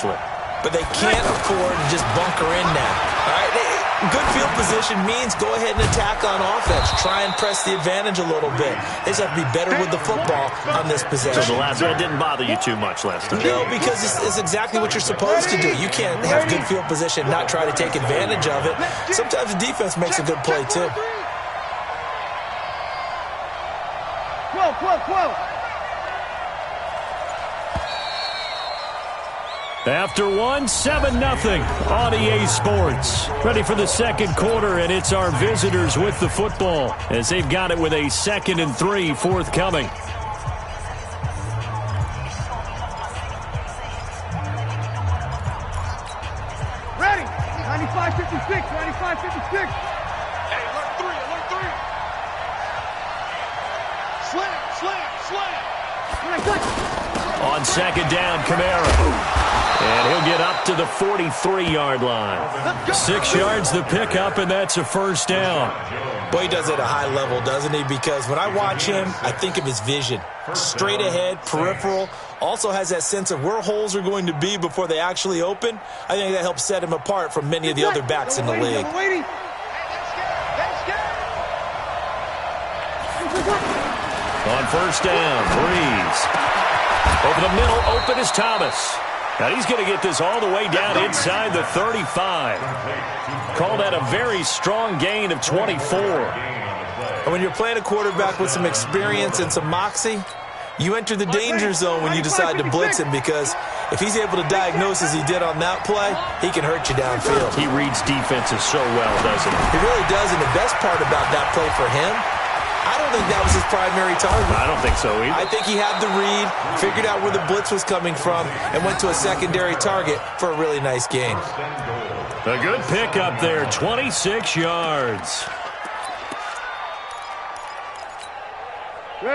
But they can't afford to just bunker in now. All right? Good field position means go ahead and attack on offense. Try and press the advantage a little bit. They just have to be better with the football on this possession. So the last one didn't bother you too much last time? No, because it's exactly what you're supposed to do. You can't have good field position and not try to take advantage of it. Sometimes the defense makes a good play, too. Whoa. After one, 7-0 on EA Sports. Ready for the second quarter, and it's our visitors with the football as they've got it with a 2nd and 3 forthcoming. Ready. 95-56. 95-56. Hey, alert three. Slam. On second down, Kamara. And he'll get up to the 43-yard line. 6 yards the pickup, and that's a first down. Boy, he does it at a high level, doesn't he? Because when I watch him, I think of his vision. Straight ahead, peripheral. Also has that sense of where holes are going to be before they actually open. I think that helps set him apart from many of the other backs in the league. On first down, Breeze. Over the middle, open is Thomas. Now he's going to get this all the way down inside the 35. Call that a very strong gain of 24. And when you're playing a quarterback with some experience and some moxie, you enter the danger zone when you decide to blitz him, because if he's able to diagnose as he did on that play, he can hurt you downfield. He reads defenses so well, doesn't he? He really does, and the best part about that play for him, I don't think that was his primary target. I don't think so either. I think he had the read, figured out where the blitz was coming from, and went to a secondary target for a really nice gain. A good pickup there, 26 yards.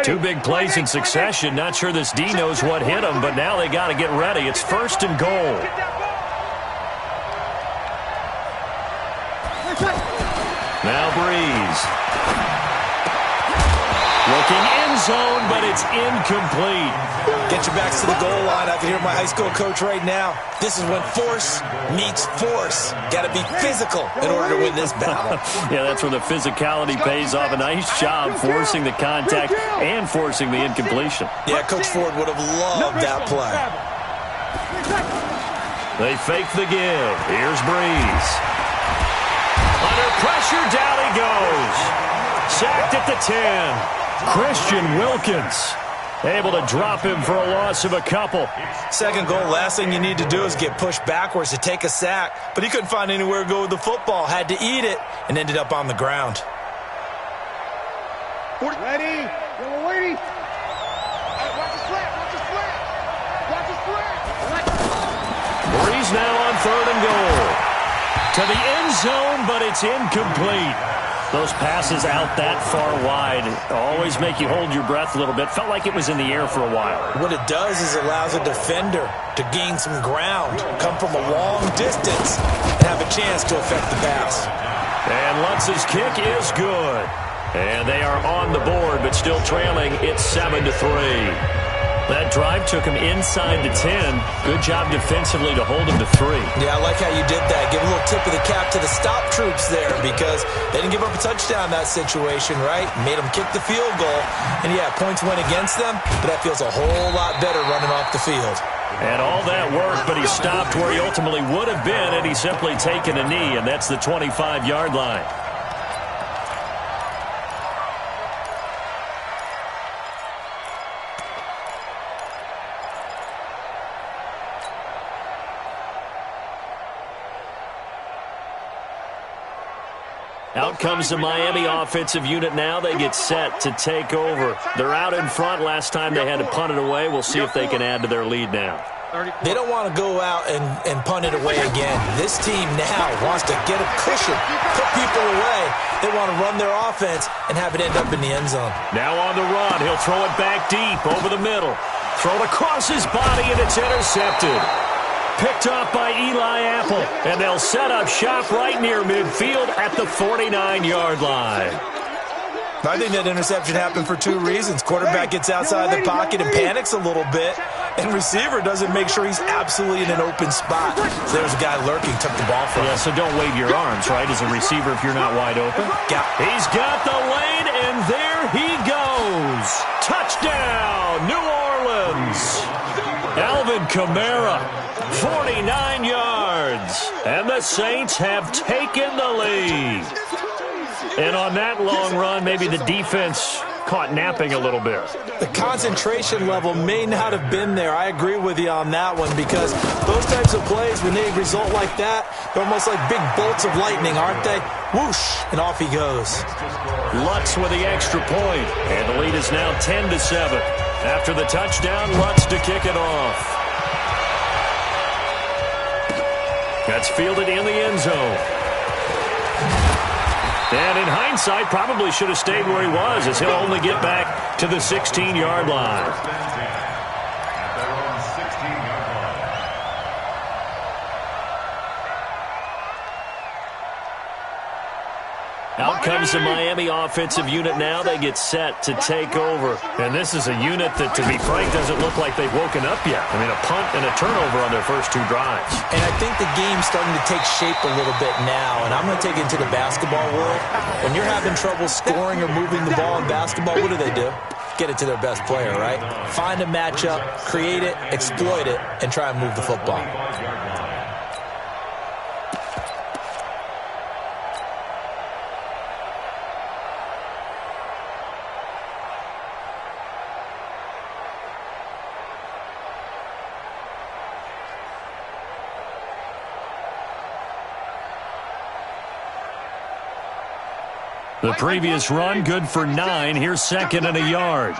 Two big plays in succession. Not sure this D knows what hit him, but now they got to get ready. It's 1st and goal. Now Breeze. Looking end zone, but it's incomplete. Get your backs to the goal line. I can hear my high school coach right now. This is when force meets force. Got to be physical in order to win this battle. Yeah, that's where the physicality pays off. A nice job forcing the contact and forcing the incompletion. Yeah, Coach Ford would have loved that play. They fake the give. Here's Breeze. Under pressure, down he goes. Sacked at the 10. Christian Wilkins able to drop him for a loss of a couple. Second goal, last thing you need to do is get pushed backwards to take a sack. But he couldn't find anywhere to go with the football. Had to eat it and ended up on the ground. Ready. Go waiting. Watch the slant. Breeze now on 3rd and goal. To the end zone, but it's incomplete. Those passes out that far wide always make you hold your breath a little bit. Felt like it was in the air for a while. What it does is it allows a defender to gain some ground, come from a long distance, and have a chance to affect the pass. And Lutz's kick is good. And they are on the board, but still trailing. It's 7-3. That drive took him inside the 10. Good job defensively to hold him to 3. Yeah, I like how you did that. Give a little tip of the cap to the stop troops there, because they didn't give up a touchdown in that situation, right? Made them kick the field goal. And, yeah, points went against them, but that feels a whole lot better running off the field. And all that work, but he stopped where he ultimately would have been, and he's simply taken a knee, and that's the 25-yard line. Out comes the Miami offensive unit now. They get set to take over. They're out in front. Last time they had to punt it away. We'll see if they can add to their lead now. They don't want to go out and punt it away again. This team now wants to get a cushion, put people away. They want to run their offense and have it end up in the end zone. Now on the run. He'll throw it back deep over the middle. Throw it across his body, and it's intercepted. Picked off by Eli Apple, and they'll set up shop right near midfield at the 49-yard line. I think that interception happened for two reasons. Quarterback gets outside the pocket and panics a little bit, And receiver doesn't make sure he's absolutely in an open spot. So there's a guy lurking, took the ball from him. Yeah, so don't wave your arms, right, as a receiver if you're not wide open. He's got the lane, and there he goes. Touchdown, New Orleans. Alvin Kamara, 49 yards. And the Saints have taken the lead. And on that long run, maybe the defense caught napping a little bit. The concentration level may not have been there. I agree with you on that one, because those types of plays, when they result like that, they're almost like big bolts of lightning, aren't they? Whoosh, and off he goes. Lutz with the extra point, and the lead is now 10-7. After the touchdown, Lutz to kick it off. That's fielded in the end zone. And in hindsight, probably should have stayed where he was, as he'll only get back to the 16-yard line. Out comes the Miami offensive unit now. They get set to take over. And this is a unit that, to be frank, doesn't look like they've woken up yet. I mean, a punt and a turnover on their first two drives. And I think the game's starting to take shape a little bit now. And I'm going to take it into the basketball world. When you're having trouble scoring or moving the ball in basketball, what do? Get it to their best player, right? Find a matchup, create it, exploit it, and try and move the football. The previous run, good for 9. Here's second and a yard.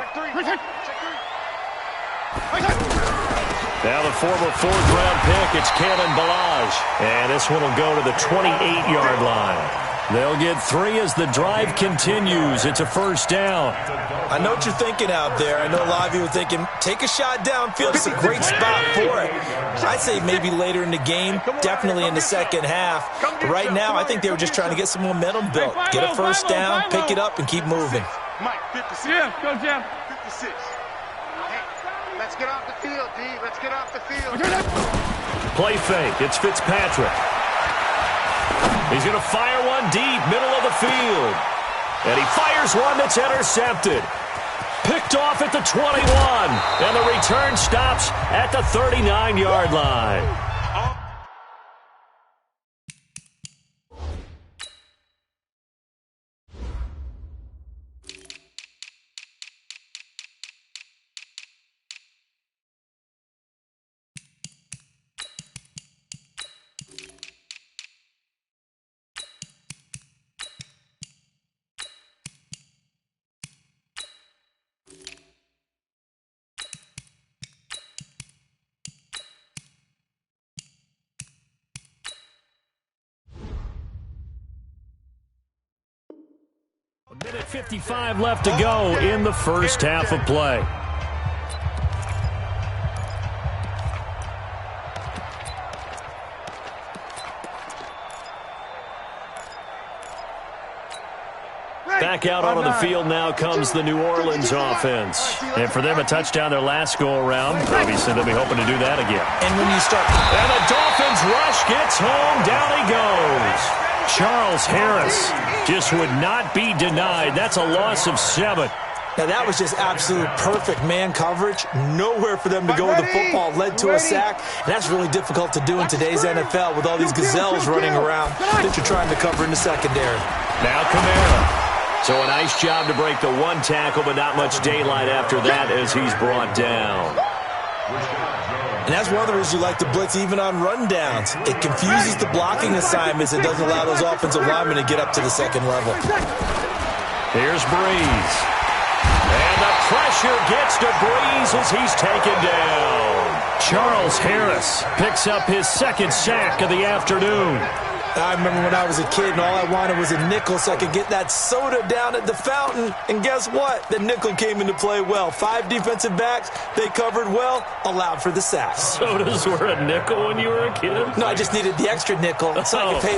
Now the former fourth-round pick, it's Kalen Ballage. And this one will go to the 28-yard line. They'll get 3 as the drive continues. It's a first down. I know what you're thinking out there. I know a lot of you are thinking, take a shot downfield. It's a great spot for it. I'd say maybe later in the game, definitely in the second half. But right now, I think they were just trying to get some momentum built. Get a first down, pick it up, and keep moving. Mike, 56. Yeah, go, Jim. 56. Hey, let's get off the field, D. Let's get off the field. Play fake. It's Fitzpatrick. He's going to fire one deep, middle of the field. And he fires one that's intercepted. Picked off at the 21. And the return stops at the 39-yard line. A minute 55 left to go in the first half of play. Back out onto the field now comes the New Orleans offense. And for them, a touchdown their last go-around. Obviously, they'll be hoping to do that again. And when you start... And the Dolphins rush gets home. Down he goes. Charles Harris just would not be denied. That's a loss of 7. Now, that was just absolute perfect man coverage. Nowhere for them to go with the football. Led to a sack. And that's really difficult to do in today's NFL with all these gazelles running around that you're trying to cover in the secondary. Now Kamara. So a nice job to break the one tackle, but not much daylight after that as he's brought down. And that's one of the reasons you like to blitz even on rundowns. It confuses the blocking assignments. It doesn't allow those offensive linemen to get up to the second level. Here's Breeze. And the pressure gets to Breeze as he's taken down. Charles Harris picks up his second sack of the afternoon. I remember when I was a kid and all I wanted was a nickel so I could get that soda down at the fountain. And guess what? The nickel came into play well. 5 defensive backs, they covered well, allowed for the sacks. Sodas were a nickel when you were a kid? No, I just needed the extra nickel so I could pay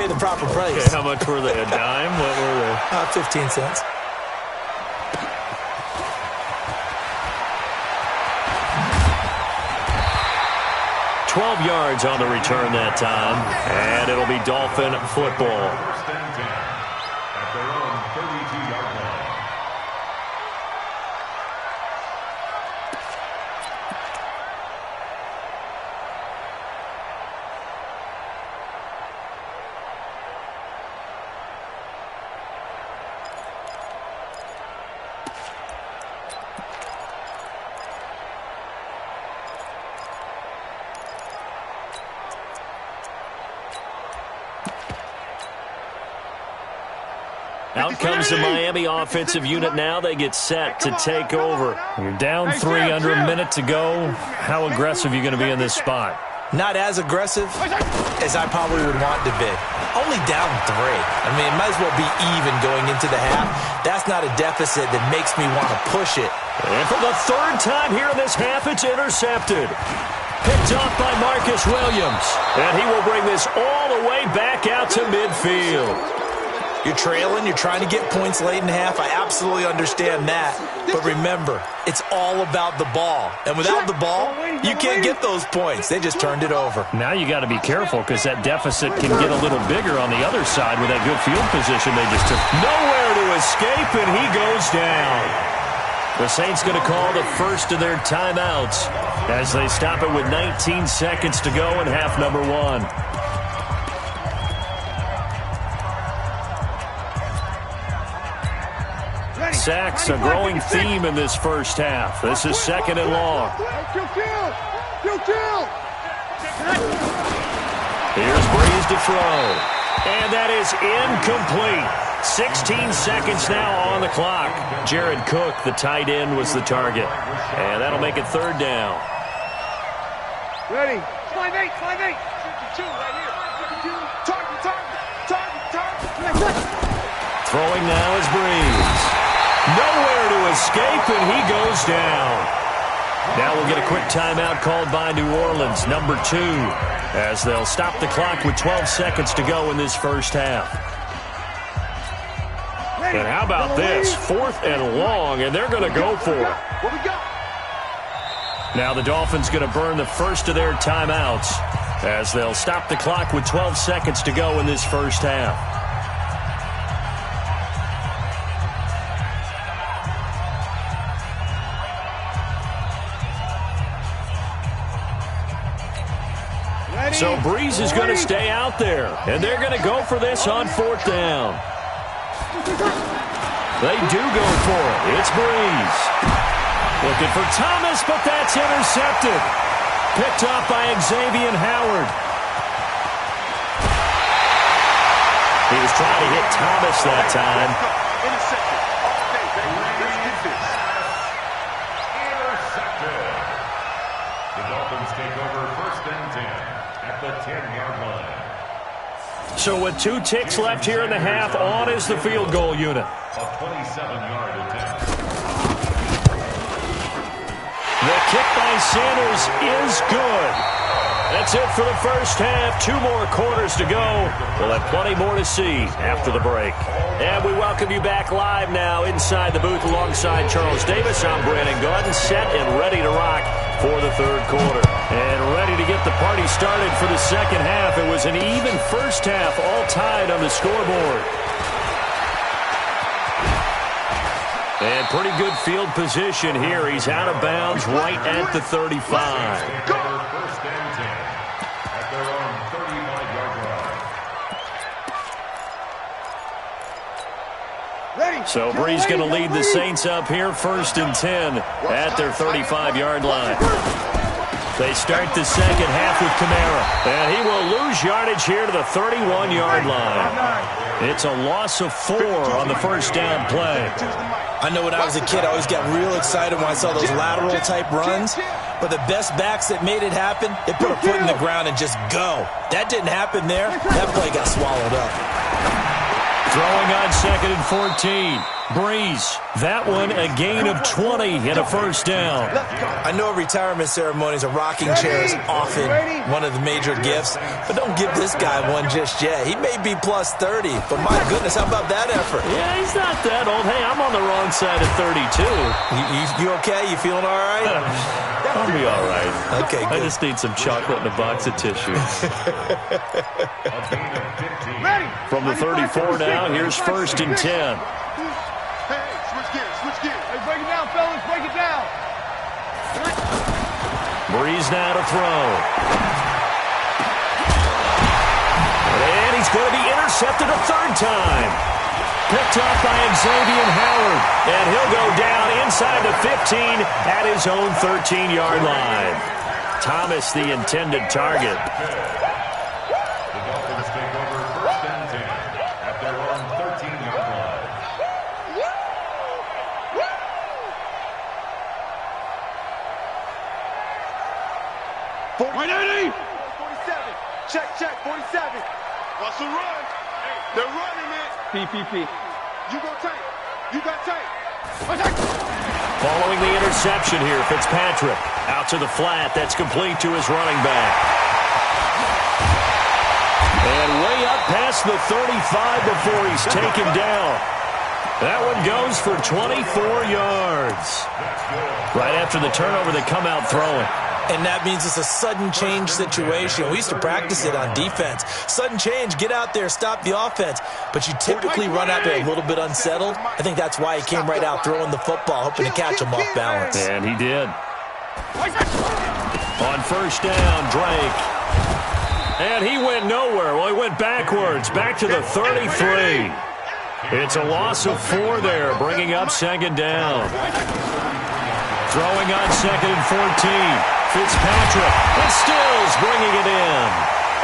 the proper price. Okay, how much were they? A dime? What were they? 15 cents. 12 yards on the return that time, and it'll be Dolphin football. First and 10 at their own 32-yard line. Out comes the Miami offensive unit now. They get set to take over. You're down 3 under a minute to go. How aggressive are you going to be in this spot? Not as aggressive as I probably would want to be. Only down 3. I mean, it might as well be even going into the half. That's not a deficit that makes me want to push it. And for the 3rd time here in this half, it's intercepted. Picked off by Marcus Williams. And he will bring this all the way back out to midfield. You're trailing, you're trying to get points late in the half. I absolutely understand that. But remember, it's all about the ball. And without the ball, you can't get those points. They just turned it over. Now you got to be careful because that deficit can get a little bigger on the other side with that good field position they just took. Nowhere to escape, and he goes down. The Saints going to call the first of their timeouts as they stop it with 19 seconds to go in half number 1. Sacks, a growing theme in this first half. This is 2nd and long. Here's Breeze to throw. And that is incomplete. 16 seconds now on the clock. Jared Cook, the tight end, was the target. And that'll make it 3rd down. Ready. 5-8, 5-8. 52 right here. 52. Target. Throwing now is Breeze. Nowhere to escape, and he goes down. Now we'll get a quick timeout called by New Orleans, number 2, as they'll stop the clock with 12 seconds to go in this first half. And how about this? 4th and long, and they're going to go for it. What we got? Now the Dolphins going to burn the first of their timeouts as they'll stop the clock with 12 seconds to go in this first half. So Breeze is going to stay out there, and they're going to go for this on 4th down. They do go for it. It's Breeze. Looking for Thomas, but that's intercepted. Picked off by Xavier Howard. He was trying to hit Thomas that time. Intercepted. Okay, baby. Let's get this. Intercepted. The Dolphins take over 1st and 10 at the 10-yard line. So with 2 ticks left here in the half, on is the field goal unit. A 27-yard attempt. The kick by Sanders is good. That's it for the first half. 2 more quarters to go. We'll have plenty more to see after the break. And we welcome you back live now inside the booth alongside Charles Davis. I'm Brandon Gordon, set and ready to rock for the 3rd quarter. And ready to get the party started for the 2nd half. It was an even first half, all tied on the scoreboard. And pretty good field position here. He's out of bounds right at the 35. Take over 1st and 10 at their own 35-yard line. So Breeze going to lead the Saints up here 1st and 10 at their 35-yard line. They start the 2nd half with Kamara. And he will lose yardage here to the 31-yard line. It's a loss of 4 on the 1st down play. I know when I was a kid, I always got real excited when I saw those lateral-type runs. But the best backs that made it happen, they put a foot in the ground and just go. That didn't happen there. That play got swallowed up. Throwing on 2nd and 14. Breeze. That one a gain of 20 and a 1st down. I know retirement ceremonies, a rocking chair is often one of the major gifts, but don't give this guy one just yet. He may be plus 30, but my goodness, how about that effort? Yeah, he's not that old. Hey, I'm on the wrong side of 32. You okay? You feeling all right? I'll be all right. Okay, good. I just need some chocolate and a box of tissues. From the 34 now, here's 1st and 10. Hey, switch gears, switch gears. Hey, break it down, fellas, break it down. Breeze now to throw. And he's going to be intercepted a 3rd time. Picked up by Xavier Howard. And he'll go down inside the 15 at his own 13-yard line. Thomas, the intended target. The Dolphins take over 1st and 10 at their own 13-yard line. Right, Eddie! 47. Check, 47. What's the run? They're running it. PPP. You go tight. You got tight. Following the interception here, Fitzpatrick out to the flat. That's complete to his running back. And way up past the 35 before he's taken down. That one goes for 24 yards. Right after the turnover, they come out throwing. And that means it's a sudden change situation. We used to practice it on defense. Sudden change, get out there, stop the offense. But you typically run out there a little bit unsettled. I think that's why he came right out throwing the football, hoping to catch him off balance. And he did. On 1st down, Drake. And he went nowhere. Well, he went backwards, back to the 33. It's a loss of 4 there, bringing up 2nd down. Throwing on 2nd and 14. Fitzpatrick, and Stills bringing it in.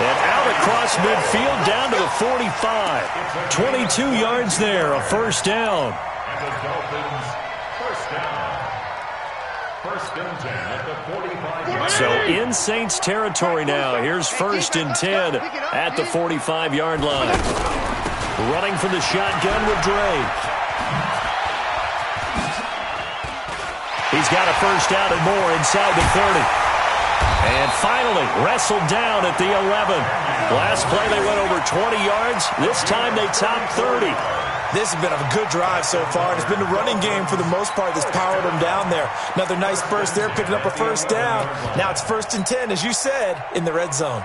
And out across midfield down to the 45. 22 yards there, a 1st down. And the Dolphins, 1st down. 1st and 10 at the 45-yard line. So in Saints territory now. Here's 1st and 10 at the 45-yard line. Running from the shotgun with Drake. He's got a 1st down and more inside the 30. And finally wrestled down at the 11. Last play they went over 20 yards. This time they topped 30. This has been a good drive so far, and it's been the running game for the most part that's powered them down there. Another nice burst there, picking up a 1st down. Now it's 1st and 10, as you said, in the red zone.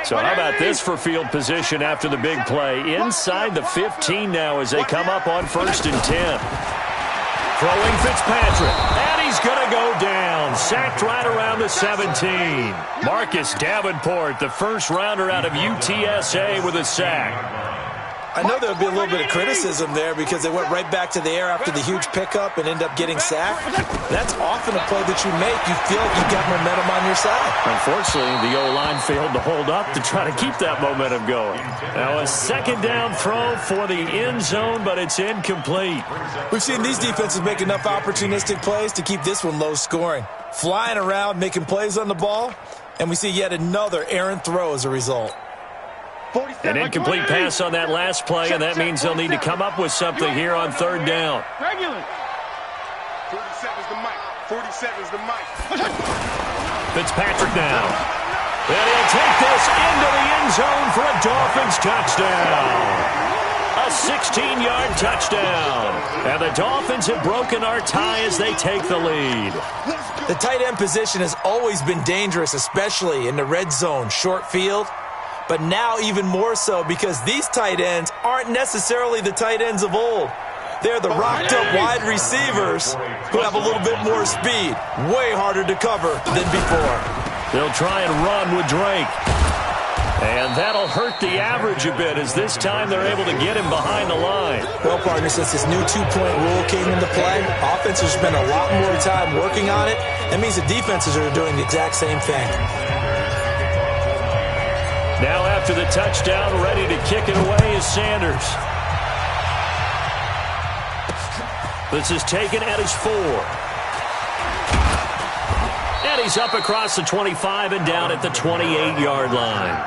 So how about this for field position after the big play? Inside the 15 now as they come up on 1st and 10. Throwing Fitzpatrick, and he's going to go down. Sacked right around the 17. Marcus Davenport, the 1st rounder out of UTSA with a sack. I know there'll be a little bit of criticism there because they went right back to the air after the huge pickup and end up getting sacked. That's often a play that you make. You feel like you've got momentum on your side. Unfortunately, the O-line failed to hold up to try to keep that momentum going. Now a 2nd down throw for the end zone, but it's incomplete. We've seen these defenses make enough opportunistic plays to keep this one low scoring. Flying around, making plays on the ball, and we see yet another errant throw as a result. An incomplete pass on that last play, and that means they'll need to come up with something here on 3rd down. 47's the mic. 47's the mic. Fitzpatrick now. And he'll take this into the end zone for a Dolphins touchdown. A 16-yard touchdown. And the Dolphins have broken our tie as they take the lead. The tight end position has always been dangerous, especially in the red zone, short field. But now even more so because these tight ends aren't necessarily the tight ends of old. They're the rocked-up wide receivers who have a little bit more speed. Way harder to cover than before. They'll try and run with Drake. And that'll hurt the average a bit as this time they're able to get him behind the line. Well, partner, since this new two-point rule came into play, offenses spend a lot more time working on it. That means the defenses are doing the exact same thing. Now after the touchdown, ready to kick it away is Sanders. This is taken at his 4. And he's up across the 25 and down at the 28-yard line.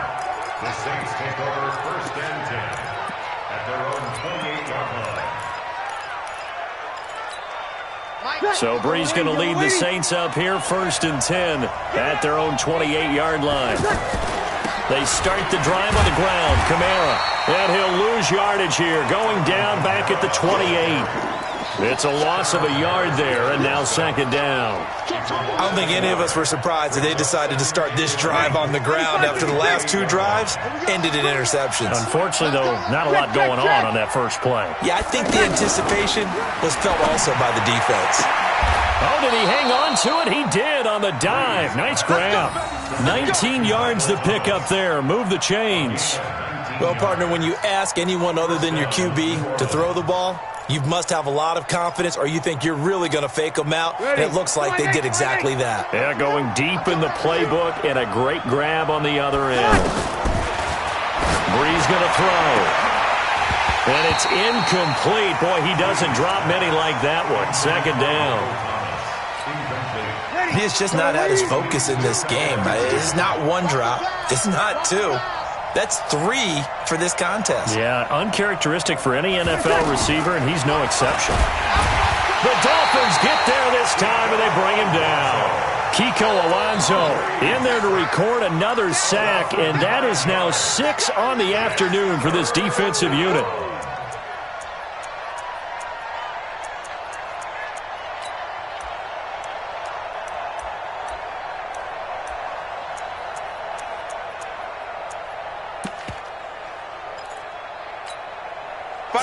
The Saints take over 1st and 10 at their own 28-yard line. So Bree's going to lead the Saints up here 1st and 10 at their own 28-yard line. They start the drive on the ground. Kamara. And he'll lose yardage here. Going down back at the 28. It's a loss of a yard there, and now second down. I don't think any of us were surprised that they decided to start this drive on the ground after the last two drives ended in interceptions. Unfortunately, though, not a lot going on that first play. Yeah, I think the anticipation was felt also by the defense. Oh, did he hang on to it? He did on the dive. Nice grab. 19 yards to pick up there. Move the chains. Well, partner, when you ask anyone other than your QB to throw the ball, you must have a lot of confidence, or you think you're really going to fake them out, and it looks like they did exactly that. Yeah, going deep in the playbook, and a great grab on the other end. Brees going to throw. And it's incomplete. Boy, he doesn't drop many like that one. Second down. He has just not had his focus in this game. It's not one drop. It's not two. That's three for this contest. Yeah, uncharacteristic for any NFL receiver, and he's no exception. The Dolphins get there this time, and they bring him down. Kiko Alonso in there to record another sack, and that is now 6 on the afternoon for this defensive unit.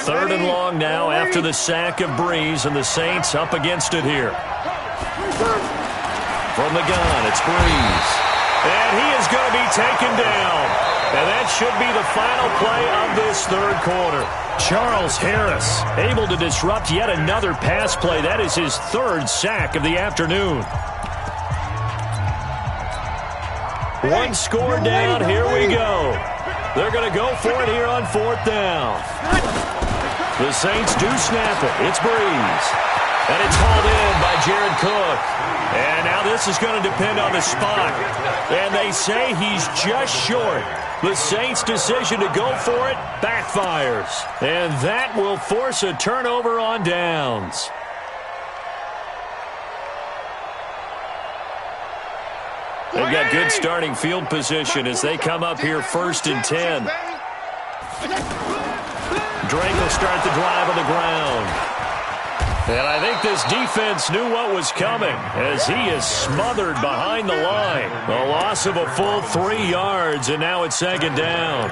Third and long now after the sack of Brees, and the Saints up against it here. From the gun, it's Brees. And he is going to be taken down. And that should be the final play of this third quarter. Charles Harris able to disrupt yet another pass play. That is his third sack of the afternoon. One score down. Here we go. They're going to go for it here on fourth down. The Saints do snap it. It's Brees. And it's hauled in by Jared Cook. And now this is going to depend on the spot. And they say he's just short. The Saints' decision to go for it backfires. And that will force a turnover on downs. They've got good starting field position as they come up here first and 10. Drake will start the drive on the ground. And I think this defense knew what was coming as he is smothered behind the line. A loss of a full 3 yards, and now it's second down.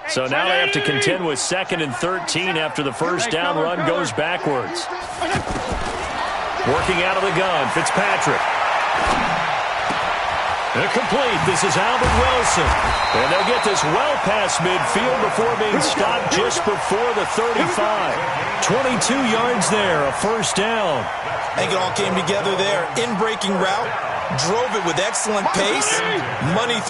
So now they have to contend with 2nd and 13 after the first down run goes backwards. Working out of the gun, Fitzpatrick. Incomplete. This is Albert Wilson. And they'll get this well past midfield before being stopped just before the 35. 22 yards there, a first down. I think it all came together there. In-breaking route, drove it with excellent pace, money.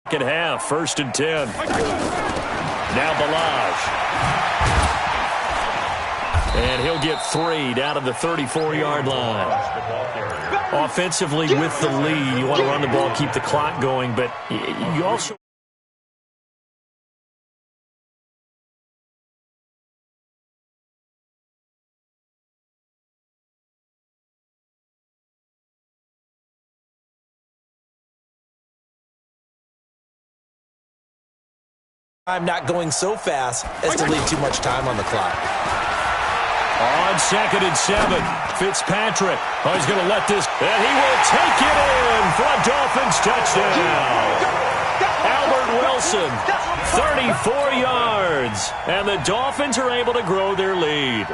Second half, first and 10. Now Balaj. And he'll get 3 down to the 34-yard line. Offensively with the lead, you want to run the ball, keep the clock going, but you also... I'm not going so fast as to leave too much time on the clock. On 2nd and 7, Fitzpatrick. Oh, he's going to let this, and he will take it in for a Dolphins touchdown. Albert Wilson, 34 yards, and the Dolphins are able to grow their lead.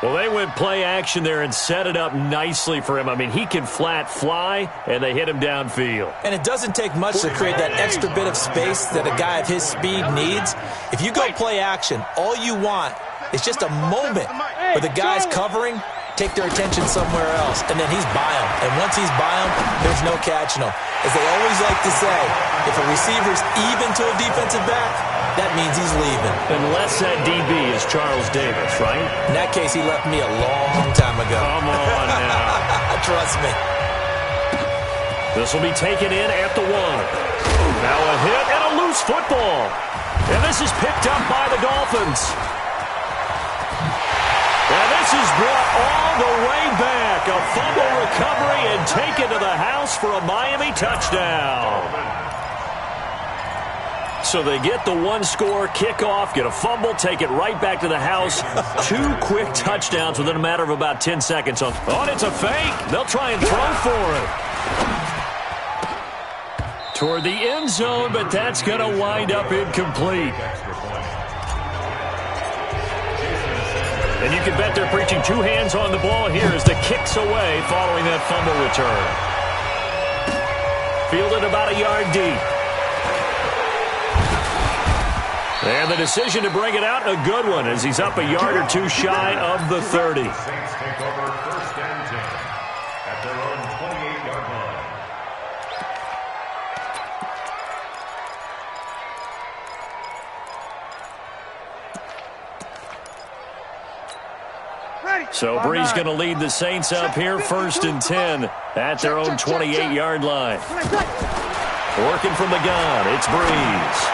Well, they went play action there and set it up nicely for him. I mean, he can flat fly, and they hit him downfield. And it doesn't take much to create that extra bit of space that a guy of his speed needs. If you go play action, all you want is just a moment where the guy's covering, take their attention somewhere else, and then he's by him. And once he's by him, there's no catching him. As they always like to say, if a receiver's even to a defensive back, that means he's leaving. Unless that DB is Charles Davis, right? In that case, he left me a long time ago. Come on now. Trust me. This will be taken in at the 1. Now a hit and a loose football. And this is picked up by the Dolphins. And this is brought all the way back. A fumble recovery and taken to the house for a Miami touchdown. So they get the one-score kickoff, get a fumble, take it right back to the house. 2 quick touchdowns within a matter of about 10 seconds. Oh, it's a fake. They'll try and throw for it. Toward the end zone, but that's going to wind up incomplete. And you can bet they're preaching 2 hands on the ball here as the kick's away following that fumble return. Fielded about a yard deep. And the decision to bring it out, a good one, as he's up a yard or 2 shy of the 30. Saints take over 1st and 10 at their own 28-yard line. So Bree's going to lead the Saints up here 1st and 10 at their own 28-yard line. Working from the gun, it's Breeze.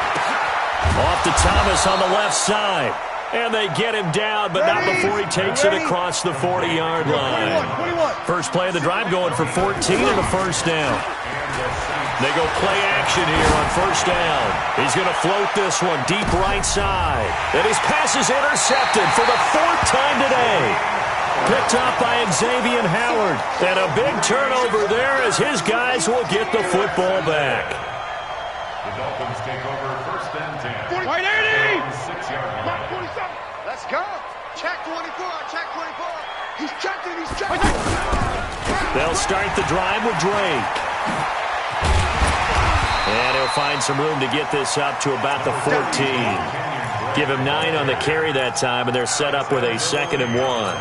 Off to Thomas on the left side. And they get him down, but not before he takes it across the 40-yard line. First play of the drive going for 14 and a first down. They go play action here on first down. He's going to float this one deep right side. And his pass is intercepted for the 4th time today. Picked up by Xavier Howard. And a big turnover there as his guys will get the football back. The Dolphins take over 1st and 10. Right, 80! 6-yard line. 47. Let's go. Check 24. Check 24. He's checking. He's checking. They'll start the drive with Drake. And he'll find some room to get this up to about the 14. Give him 9 on the carry that time, and they're set up with a 2nd and 1.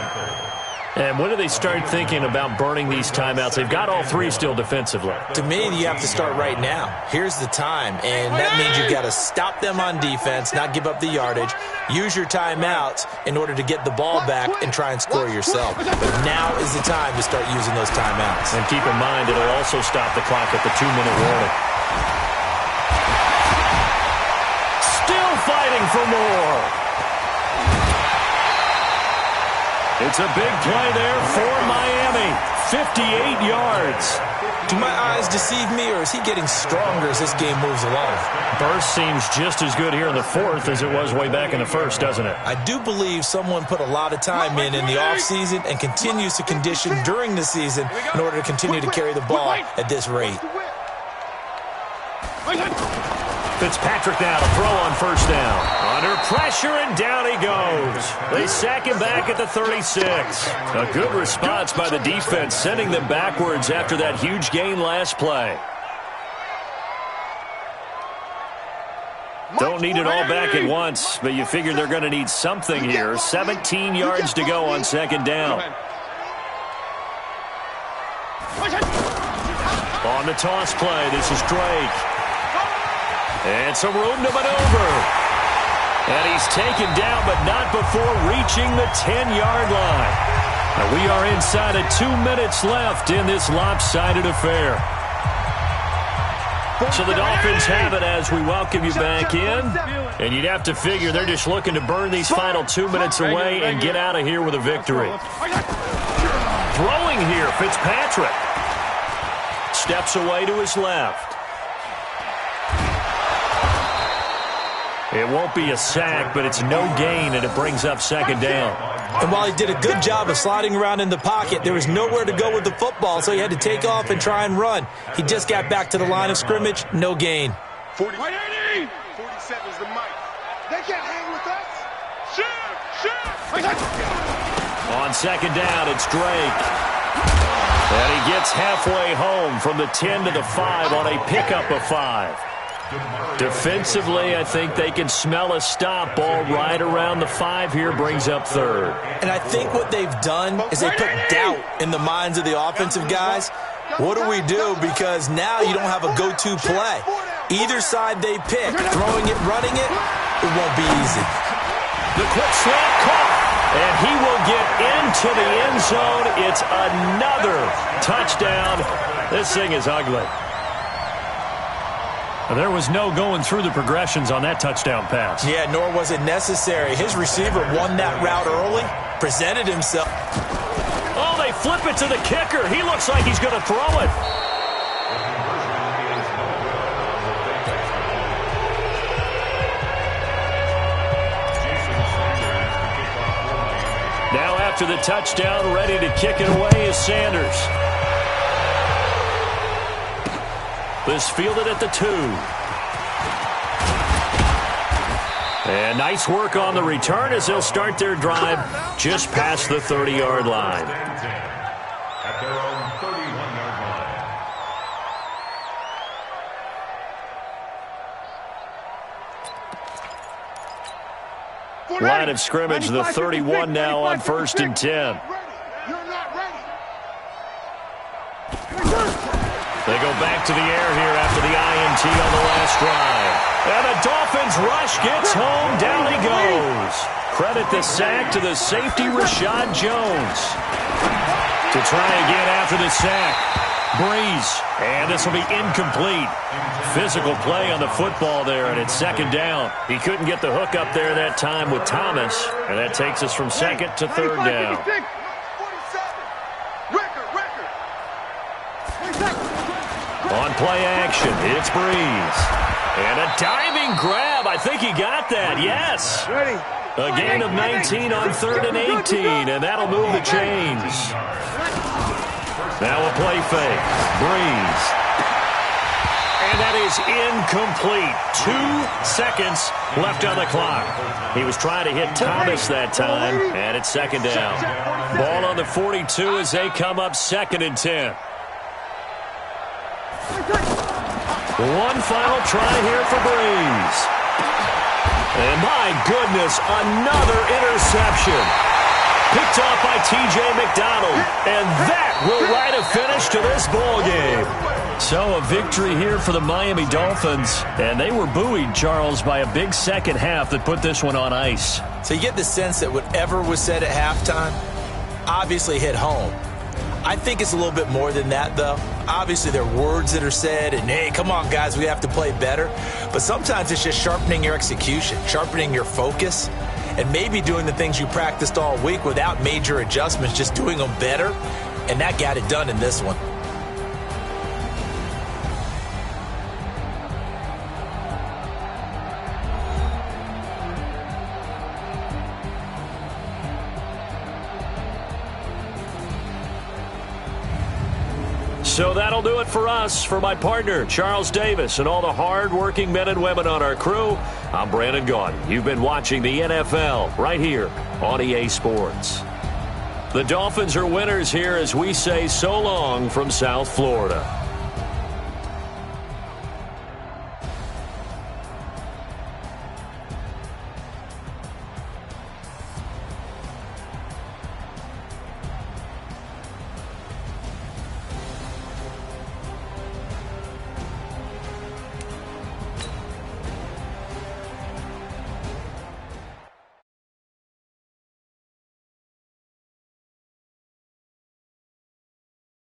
And when do they start thinking about burning these timeouts? They've got all 3 still defensively. To me, you have to start right now. Here's the time, and that means you've got to stop them on defense, not give up the yardage, use your timeouts in order to get the ball back and try and score yourself. But now is the time to start using those timeouts. And keep in mind, it'll also stop the clock at the 2-minute warning. Still fighting for more. It's a big play there for Miami. 58 yards. Do my eyes deceive me, or is he getting stronger as this game moves along? Burst seems just as good here in the 4th as it was way back in the 1st, doesn't it? I do believe someone put a lot of time in the offseason and continues to condition during the season in order to continue to carry the ball at this rate. Fitzpatrick now to throw on first down. Under pressure, and down he goes. They sack him back at the 36. A good response by the defense, sending them backwards after that huge gain last play. Don't need it all back at once, but you figure they're going to need something here. 17 yards to go on 2nd down. On the toss play, this is Drake. And some room to maneuver. And he's taken down, but not before reaching the 10-yard line. And we are inside of 2 minutes left in this lopsided affair. So the Dolphins have it as we welcome you back in. And you'd have to figure they're just looking to burn these final 2 minutes away and get out of here with a victory. Throwing here, Fitzpatrick. Steps away to his left. It won't be a sack, but it's no gain, and it brings up 2nd down. And while he did a good job of sliding around in the pocket, there was nowhere to go with the football, so he had to take off and try and run. He just got back to the line of scrimmage, no gain. 40. 47 is the mic. They can't hang with us. Shoot! On 2nd down, it's Drake. And he gets halfway home from the 10 to the 5 on a pickup of 5. Defensively, I think they can smell a stop. Ball right around the 5 here, brings up 3rd. And I think what they've done is they put doubt in the minds of the offensive guys. What do we do? Because now you don't have a go-to play. Either side they pick, throwing it, running it, it won't be easy. The quick slant caught, and he will get into the end zone. It's another touchdown This thing is ugly. There was no going through the progressions on that touchdown pass. Yeah, nor was it necessary. His receiver won that route early, presented himself. Oh, they flip it to the kicker. He looks like he's going to throw it. Now after the touchdown, ready to kick it away is Sanders. This fielded at the 2. And nice work on the return as they'll start their drive just past the 30-yard line. At their own 31-yard line. Line of scrimmage, the 31 now on 1st and 10. You're not ready. They go back to the air here after the INT on the last drive. And the Dolphins rush gets home. Down he goes. Credit the sack to the safety, Rashad Jones. To try again after the sack. Breeze. And this will be incomplete. Physical play on the football there, and it's second down. He couldn't get the hook up there that time with Thomas, and that takes us from second to third down. 47. Record. On play action, it's Breeze. And a diving grab. I think he got that, yes. Ready. A gain of 19 on 3rd and 18, and that'll move the chains. Now a play fake. Breeze. And that is incomplete. 2 seconds left on the clock. He was trying to hit Thomas that time, and it's second down. Ball on the 42 as they come up 2nd and 10. One final try here for Breeze. And my goodness, another interception. Picked off by T.J. McDonald. And that will write a finish to this ball game. So a victory here for the Miami Dolphins. And they were buoyed, Charles, by a big second half that put this one on ice. So you get the sense that whatever was said at halftime obviously hit home. I think it's a little bit more than that, though. Obviously, there are words that are said, and, hey, come on, guys, we have to play better. But sometimes it's just sharpening your execution, sharpening your focus, and maybe doing the things you practiced all week without major adjustments, just doing them better. And that got it done in this one. So that'll do it for us. For my partner, Charles Davis, and all the hard-working men and women on our crew, I'm Brandon Gaudin. You've been watching the NFL right here on EA Sports. The Dolphins are winners here as we say so long from South Florida.